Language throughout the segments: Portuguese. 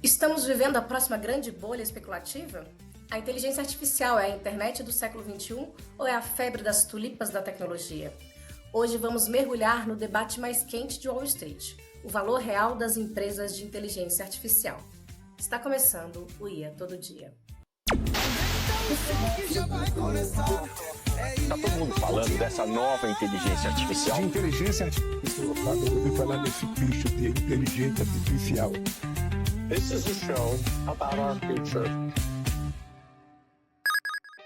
Estamos vivendo a próxima grande bolha especulativa? A inteligência artificial é a internet do século XXI ou é a febre das tulipas da tecnologia? Hoje vamos mergulhar no debate mais quente de Wall Street, o valor real das empresas de inteligência artificial. Está começando o IA Todo Dia. Está todo mundo falando dessa nova inteligência artificial. De inteligência artificial, eu ouvi falar desse bicho de inteligência artificial. This is a show about our future.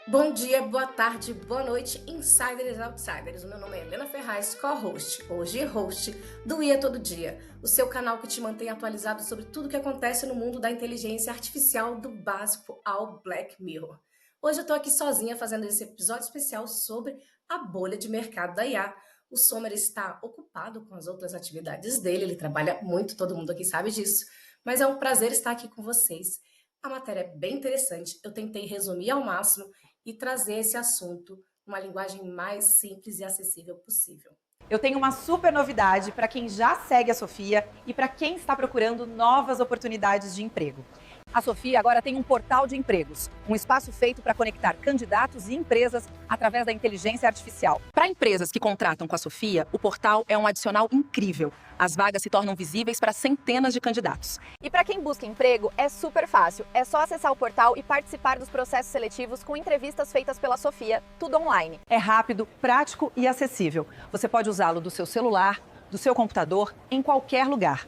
Bom dia, boa tarde, boa noite, insiders e outsiders. O meu nome é Helena Ferraz, co-host, hoje host do IA Todo Dia, o seu canal que te mantém atualizado sobre tudo o que acontece no mundo da inteligência artificial, do básico ao Black Mirror. Hoje eu tô aqui sozinha fazendo esse episódio especial sobre a bolha de mercado da IA. O Sommer está ocupado com as outras atividades dele, ele trabalha muito, todo mundo aqui sabe disso, mas é um prazer estar aqui com vocês. A matéria é bem interessante, eu tentei resumir ao máximo e trazer esse assunto numa linguagem mais simples e acessível possível. Eu tenho uma super novidade para quem já segue a Sofia e para quem está procurando novas oportunidades de emprego. A Sofia agora tem um portal de empregos, um espaço feito para conectar candidatos e empresas através da inteligência artificial. Para empresas que contratam com a Sofia, o portal é um adicional incrível. As vagas se tornam visíveis para centenas de candidatos. E para quem busca emprego, é super fácil. É só acessar o portal e participar dos processos seletivos com entrevistas feitas pela Sofia, tudo online. É rápido, prático e acessível. Você pode usá-lo do seu celular, do seu computador, em qualquer lugar.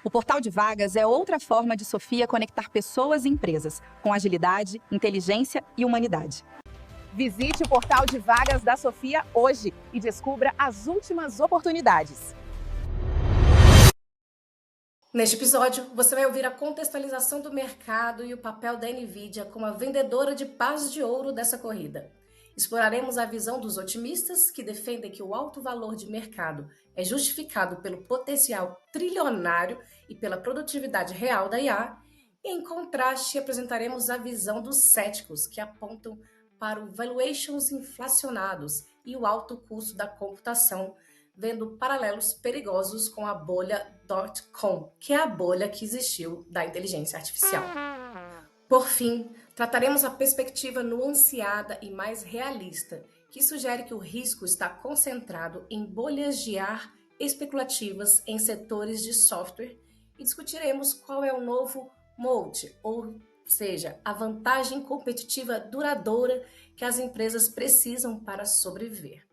O portal de vagas é outra forma de Sofia conectar pessoas e empresas, com agilidade, inteligência e humanidade. Visite o portal de vagas da Sofia hoje e descubra as últimas oportunidades. Neste episódio, você vai ouvir a contextualização do mercado e o papel da NVIDIA como a vendedora de pás de ouro dessa corrida. Exploraremos a visão dos otimistas que defendem que o alto valor de mercado é justificado pelo potencial trilionário e pela produtividade real da IA, e em contraste apresentaremos a visão dos céticos que apontam para o valuations inflacionados e o alto custo da computação, vendo paralelos perigosos com a bolha .com, que é a bolha que existiu da inteligência artificial. Por fim, trataremos a perspectiva nuanceada e mais realista, que sugere que o risco está concentrado em bolhas de ar especulativas em setores de software e discutiremos qual é o novo moat, ou seja, a vantagem competitiva duradoura que as empresas precisam para sobreviver.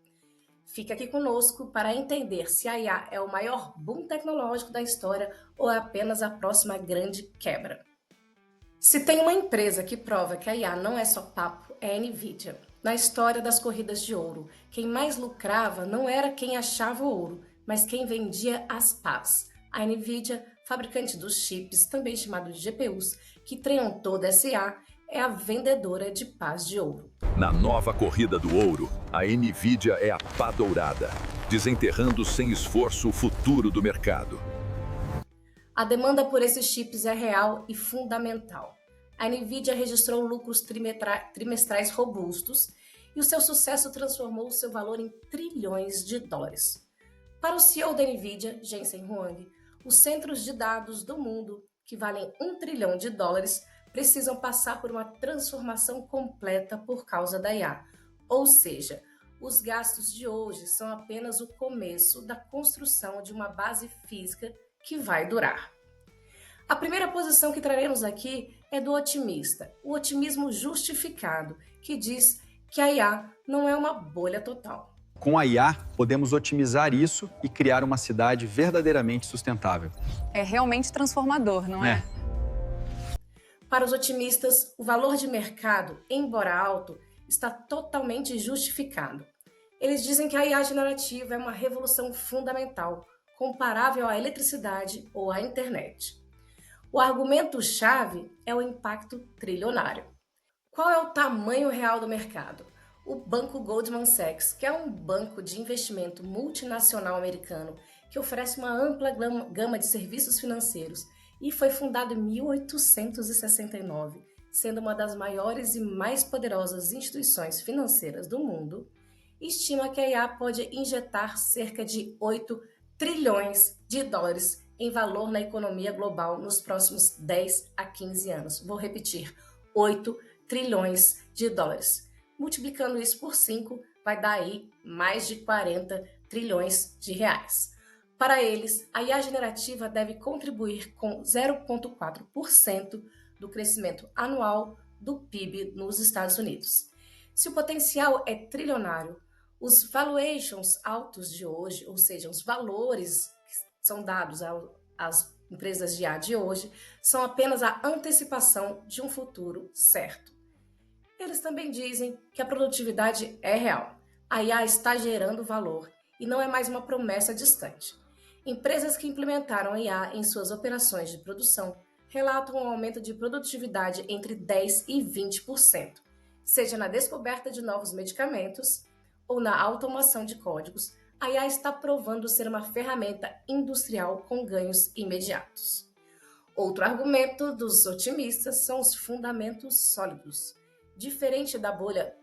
Fica aqui conosco para entender se a IA é o maior boom tecnológico da história ou é apenas a próxima grande quebra. Se tem uma empresa que prova que a IA não é só papo, é a NVIDIA. Na história das corridas de ouro, quem mais lucrava não era quem achava o ouro, mas quem vendia as pás. A NVIDIA, fabricante dos chips, também chamados de GPUs, que treinam toda essa IA, é a vendedora de pás de ouro. Na nova corrida do ouro, a NVIDIA é a pá dourada, desenterrando sem esforço o futuro do mercado. A demanda por esses chips é real e fundamental. A NVIDIA registrou lucros trimestrais robustos e o seu sucesso transformou o seu valor em trilhões de dólares. Para o CEO da NVIDIA, Jensen Huang, os centros de dados do mundo, que valem $1 trilhão, precisam passar por uma transformação completa por causa da IA. Ou seja, os gastos de hoje são apenas o começo da construção de uma base física que vai durar. A primeira posição que traremos aqui é do otimista, o otimismo justificado, que diz que a IA não é uma bolha total. Com a IA, podemos otimizar isso e criar uma cidade verdadeiramente sustentável. É realmente transformador, não é? Para os otimistas, o valor de mercado, embora alto, está totalmente justificado. Eles dizem que a IA generativa é uma revolução fundamental, comparável à eletricidade ou à internet. O argumento-chave é o impacto trilionário. Qual é o tamanho real do mercado? O banco Goldman Sachs, que é um banco de investimento multinacional americano que oferece uma ampla gama de serviços financeiros e foi fundado em 1869, sendo uma das maiores e mais poderosas instituições financeiras do mundo, estima que a IA pode injetar cerca de 8 trilhões de dólares em valor na economia global nos próximos 10 a 15 anos. Vou repetir, 8 trilhões de dólares. Multiplicando isso por 5, vai dar aí mais de 40 trilhões de reais. Para eles, a IA generativa deve contribuir com 0,4% do crescimento anual do PIB nos Estados Unidos. Se o potencial é trilionário, os valuations altos de hoje, ou seja, os valores que são dados às empresas de IA de hoje, são apenas a antecipação de um futuro certo. Eles também dizem que a produtividade é real. A IA está gerando valor e não é mais uma promessa distante. Empresas que implementaram a IA em suas operações de produção relatam um aumento de produtividade entre 10% e 20%, seja na descoberta de novos medicamentos ou na automação de códigos. A IA está provando ser uma ferramenta industrial com ganhos imediatos. Outro argumento dos otimistas são os fundamentos sólidos. Diferente da bolha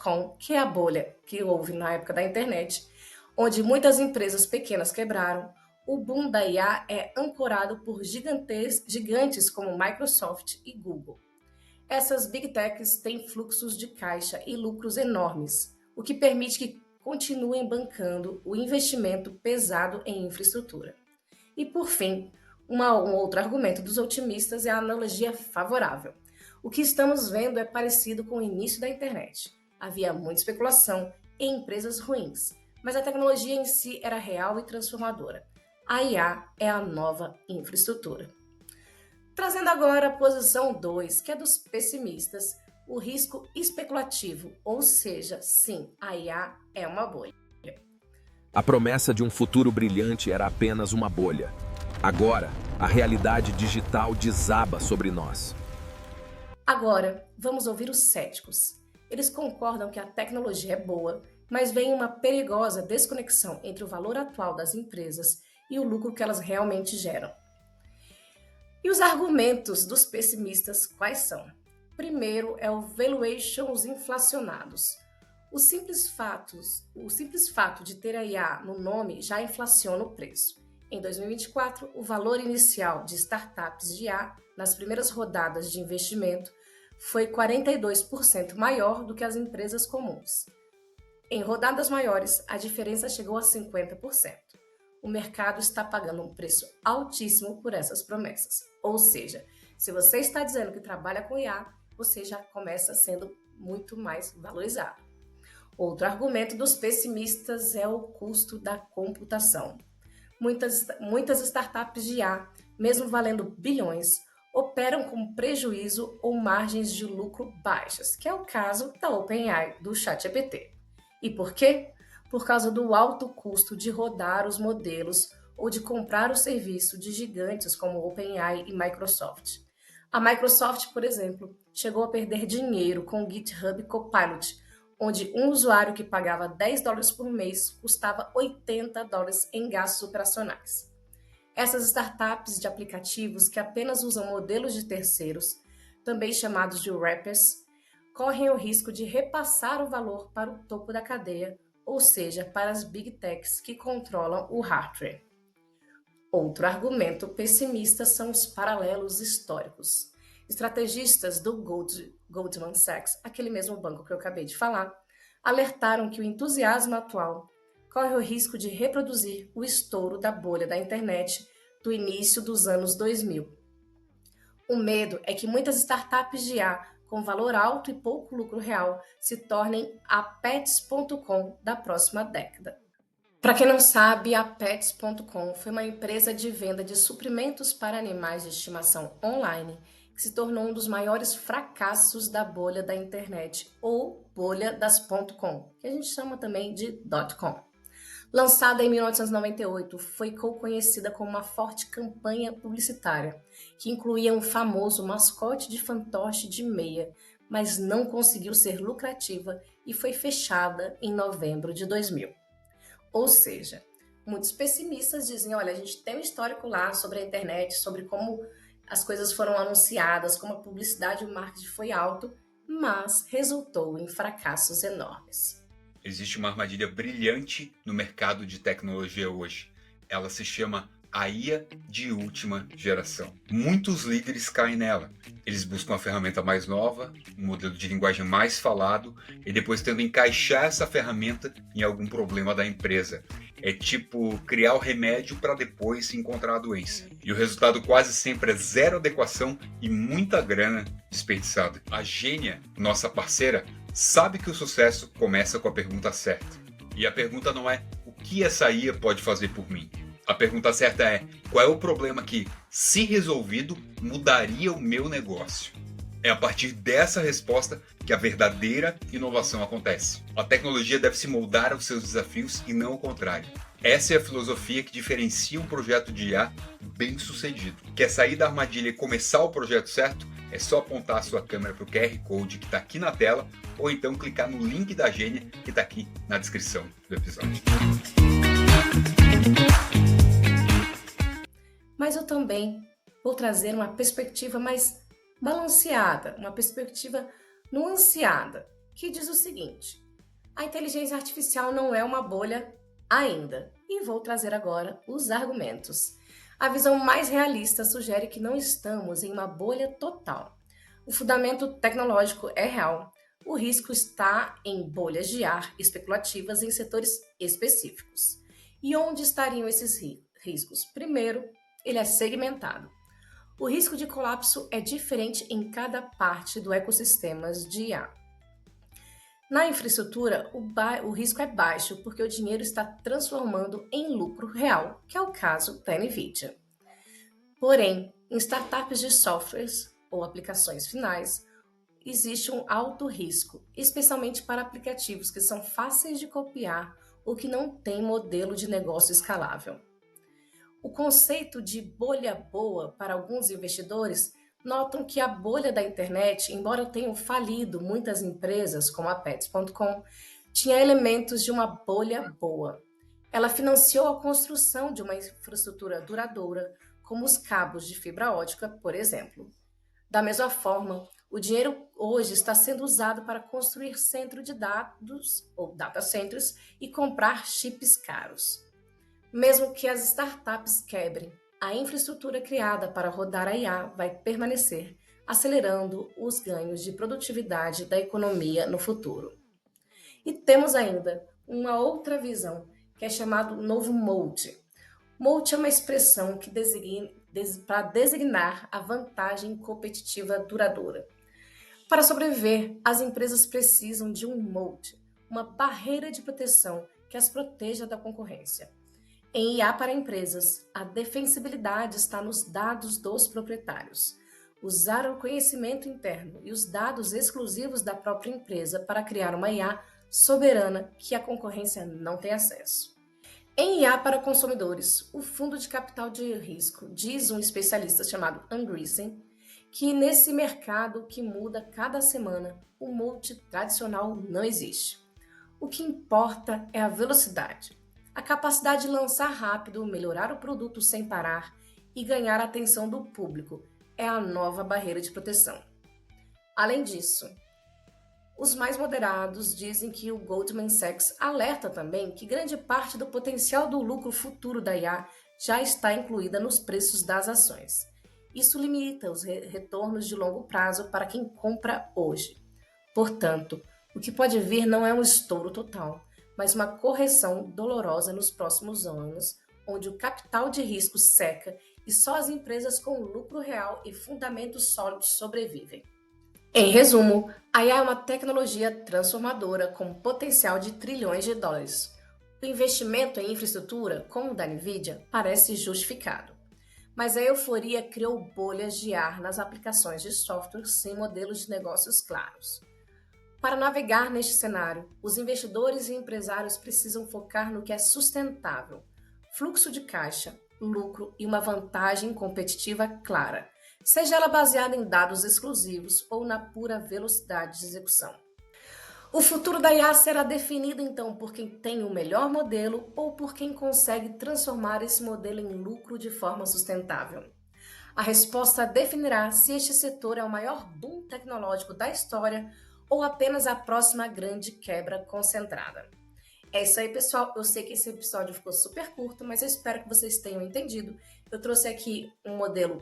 .com, que é a bolha que houve na época da internet, onde muitas empresas pequenas quebraram, o boom da IA é ancorado por gigantes como Microsoft e Google. Essas Big Techs têm fluxos de caixa e lucros enormes, o que permite que continuem bancando o investimento pesado em infraestrutura. E por fim, um outro argumento dos otimistas é a analogia favorável. O que estamos vendo é parecido com o início da internet. Havia muita especulação em empresas ruins, mas a tecnologia em si era real e transformadora. A IA é a nova infraestrutura. Trazendo agora a posição 2, que é dos pessimistas, o risco especulativo, ou seja, sim, a IA é uma bolha. A promessa de um futuro brilhante era apenas uma bolha. Agora, a realidade digital desaba sobre nós. Agora, vamos ouvir os céticos. Eles concordam que a tecnologia é boa, mas vem uma perigosa desconexão entre o valor atual das empresas e o lucro que elas realmente geram. E os argumentos dos pessimistas quais são? Primeiro é o valuations inflacionados. O simples fato de ter a IA no nome já inflaciona o preço. Em 2024, o valor inicial de startups de IA nas primeiras rodadas de investimento foi 42% maior do que as empresas comuns. Em rodadas maiores, a diferença chegou a 50%. O mercado está pagando um preço altíssimo por essas promessas. Ou seja, se você está dizendo que trabalha com IA, você já começa sendo muito mais valorizado. Outro argumento dos pessimistas é o custo da computação. Muitas startups de IA, mesmo valendo bilhões, operam com prejuízo ou margens de lucro baixas, que é o caso da OpenAI do ChatGPT. E por quê? Por causa do alto custo de rodar os modelos ou de comprar o serviço de gigantes como OpenAI e Microsoft. A Microsoft, por exemplo, chegou a perder dinheiro com o GitHub Copilot, onde um usuário que pagava $10 por mês custava $80 em gastos operacionais. Essas startups de aplicativos que apenas usam modelos de terceiros, também chamados de wrappers, correm o risco de repassar o valor para o topo da cadeia, ou seja, para as Big Techs que controlam o hardware. Outro argumento pessimista são os paralelos históricos. Estrategistas do Goldman Sachs, aquele mesmo banco que eu acabei de falar, alertaram que o entusiasmo atual corre o risco de reproduzir o estouro da bolha da internet do início dos anos 2000. O medo é que muitas startups de IA com valor alto e pouco lucro real se tornem a Pets.com da próxima década. Para quem não sabe, a Pets.com foi uma empresa de venda de suprimentos para animais de estimação online que se tornou um dos maiores fracassos da bolha da internet, ou bolha das .com, que a gente chama também de .com. Lançada em 1998, foi conhecida como uma forte campanha publicitária, que incluía um famoso mascote de fantoche de meia, mas não conseguiu ser lucrativa e foi fechada em novembro de 2000. Ou seja, muitos pessimistas dizem, olha, a gente tem um histórico lá sobre a internet, sobre como as coisas foram anunciadas, como a publicidade e o marketing foi alto, mas resultou em fracassos enormes. Existe uma armadilha brilhante no mercado de tecnologia hoje. Ela se chama a IA de última geração. Muitos líderes caem nela. Eles buscam a ferramenta mais nova, um modelo de linguagem mais falado e depois tentam encaixar essa ferramenta em algum problema da empresa. É tipo criar o remédio para depois encontrar a doença. E o resultado quase sempre é zero adequação e muita grana desperdiçada. A Gênia, nossa parceira, sabe que o sucesso começa com a pergunta certa. E a pergunta não é o que essa IA pode fazer por mim. A pergunta certa é qual é o problema que, se resolvido, mudaria o meu negócio. É a partir dessa resposta que a verdadeira inovação acontece. A tecnologia deve se moldar aos seus desafios e não o contrário. Essa é a filosofia que diferencia um projeto de IA bem-sucedido. Quer sair da armadilha e começar o projeto certo? É só apontar a sua câmera para o QR Code que está aqui na tela ou então clicar no link da Gênia que está aqui na descrição do episódio. Mas eu também vou trazer uma perspectiva mais balanceada, uma perspectiva nuanceada, que diz o seguinte: a inteligência artificial não é uma bolha ainda. E vou trazer agora os argumentos. A visão mais realista sugere que não estamos em uma bolha total. O fundamento tecnológico é real. O risco está em bolhas de ar especulativas em setores específicos. E onde estariam esses riscos? Primeiro, ele é segmentado. O risco de colapso é diferente em cada parte do ecossistema de IA. Na infraestrutura, o risco é baixo porque o dinheiro está transformando em lucro real, que é o caso da NVIDIA. Porém, em startups de softwares ou aplicações finais, existe um alto risco, especialmente para aplicativos que são fáceis de copiar ou que não têm modelo de negócio escalável. O conceito de bolha boa para alguns investidores notam que a bolha da internet, embora tenham falido muitas empresas, como a Pets.com, tinha elementos de uma bolha boa. Ela financiou a construção de uma infraestrutura duradoura, como os cabos de fibra ótica, por exemplo. Da mesma forma, o dinheiro hoje está sendo usado para construir centro de dados, ou data centers, e comprar chips caros. Mesmo que as startups quebrem, a infraestrutura criada para rodar a IA vai permanecer, acelerando os ganhos de produtividade da economia no futuro. E temos ainda uma outra visão, que é chamado novo moat. Moat é uma expressão que para designar a vantagem competitiva duradoura. Para sobreviver, as empresas precisam de um moat, uma barreira de proteção que as proteja da concorrência. Em IA para empresas, a defensibilidade está nos dados dos proprietários. Usar o conhecimento interno e os dados exclusivos da própria empresa para criar uma IA soberana que a concorrência não tem acesso. Em IA para consumidores, o fundo de capital de risco, diz um especialista chamado Andreessen, que nesse mercado que muda cada semana, o moat tradicional não existe. O que importa é a velocidade. A capacidade de lançar rápido, melhorar o produto sem parar e ganhar a atenção do público é a nova barreira de proteção. Além disso, os mais moderados dizem que o Goldman Sachs alerta também que grande parte do potencial do lucro futuro da IA já está incluída nos preços das ações. Isso limita os retornos de longo prazo para quem compra hoje. Portanto, o que pode vir não é um estouro total, mas uma correção dolorosa nos próximos anos, onde o capital de risco seca e só as empresas com lucro real e fundamentos sólidos sobrevivem. Em resumo, a IA é uma tecnologia transformadora com potencial de trilhões de dólares. O investimento em infraestrutura, como o da NVIDIA, parece justificado. Mas a euforia criou bolhas de ar nas aplicações de software sem modelos de negócios claros. Para navegar neste cenário, os investidores e empresários precisam focar no que é sustentável: fluxo de caixa, lucro e uma vantagem competitiva clara, seja ela baseada em dados exclusivos ou na pura velocidade de execução. O futuro da IA será definido então por quem tem o melhor modelo ou por quem consegue transformar esse modelo em lucro de forma sustentável. A resposta definirá se este setor é o maior boom tecnológico da história ou apenas a próxima grande quebra concentrada. É isso aí, pessoal. Eu sei que esse episódio ficou super curto, mas eu espero que vocês tenham entendido. Eu trouxe aqui um modelo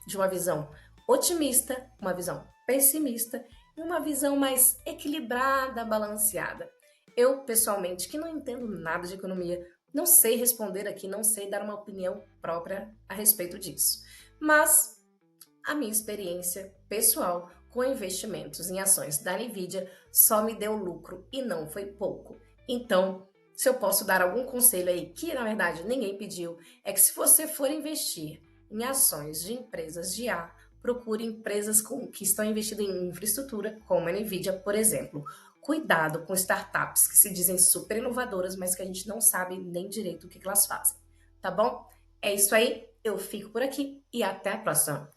de uma visão otimista, uma visão pessimista e uma visão mais equilibrada, balanceada. Eu, pessoalmente, que não entendo nada de economia, não sei responder aqui, não sei dar uma opinião própria a respeito disso. Mas a minha experiência pessoal com investimentos em ações da Nvidia só me deu lucro e não foi pouco. Então, se eu posso dar algum conselho aí, que na verdade ninguém pediu, é que se você for investir em ações de empresas de A, procure empresas que estão investindo em infraestrutura, como a Nvidia, por exemplo. Cuidado com startups que se dizem super inovadoras, mas que a gente não sabe nem direito o que elas fazem. Tá bom? É isso aí, eu fico por aqui e até a próxima.